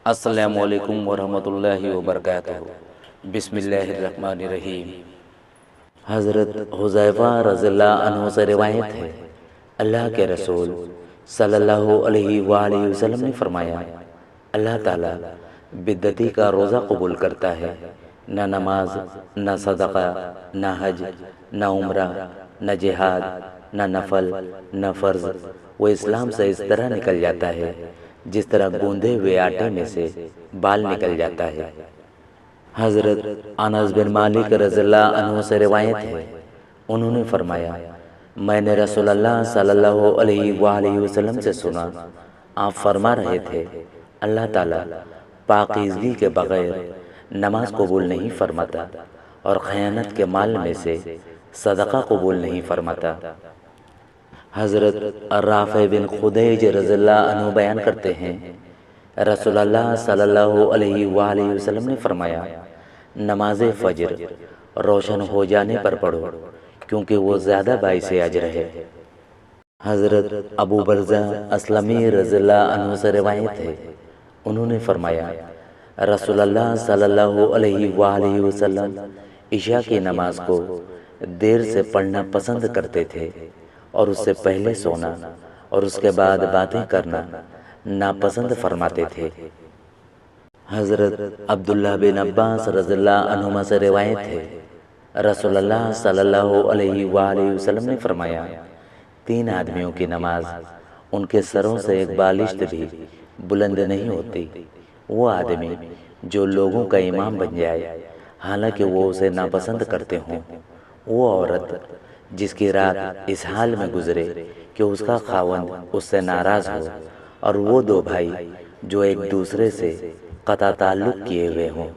السلام علیکم ورحمۃ اللہ وبرکاتہ۔ بسم اللہ الرحمن الرحیم۔ حضرت حذیفہ رضی اللہ عنہ سے روایت ہے، اللہ کے رسول صلی اللہ علیہ وآلہ وسلم نے فرمایا، اللہ تعالیٰ بدعتی کا روزہ قبول کرتا ہے، نہ نماز، نہ صدقہ، نہ حج، نہ عمرہ، نہ جہاد، نہ نفل، نہ فرض۔ وہ اسلام سے اس طرح نکل جاتا ہے جس طرح گوندے ہوئے آٹے میں سے بال نکل جاتا ہے۔ حضرت انس بن مالک رضی اللہ عنہ سے روایت ہے، انہوں نے فرمایا، میں نے رسول اللہ صلی اللہ علیہ وآلہ وسلم سے سنا، آپ فرما رہے تھے، اللہ تعالیٰ پاکیزگی کے بغیر نماز قبول نہیں فرماتا اور خیانت کے مال میں سے صدقہ قبول نہیں فرماتا۔ حضرت رافع بن خدیج رضی اللہ عنہ بیان کرتے ہیں، رسول اللہ صلی اللہ علیہ وآلہ وسلم نے فرمایا، نماز فجر روشن ہو جانے پر پڑھو کیونکہ وہ زیادہ باعث اجر ہے۔ حضرت ابو برزہ اسلمی رضی اللہ عنہ سے روایت ہے، انہوں نے فرمایا، رسول اللہ صلی اللہ علیہ وآلہ وسلم عشاء کی نماز کو دیر سے پڑھنا پسند کرتے تھے اور اس سے پہلے سونا اور اس کے بعد باتیں کرنا ناپسند فرماتے تھے۔ حضرت عبداللہ بن عباس رضی اللہ عنہما سے روایت ہے، رسول اللہ صلی اللہ علیہ وآلہ وسلم نے فرمایا، 3 آدمیوں کی نماز ان کے سروں سے ایک بالشت بھی بلند نہیں ہوتی۔ وہ آدمی جو لوگوں کا امام بن جائے حالانکہ وہ اسے ناپسند کرتے ہوں، وہ عورت جس کی رات اس حال میں گزرے کہ اس کا خاوند اس سے ناراض ہو، اور وہ 2 بھائی جو ایک دوسرے سے قطع تعلق کیے ہوئے ہوں۔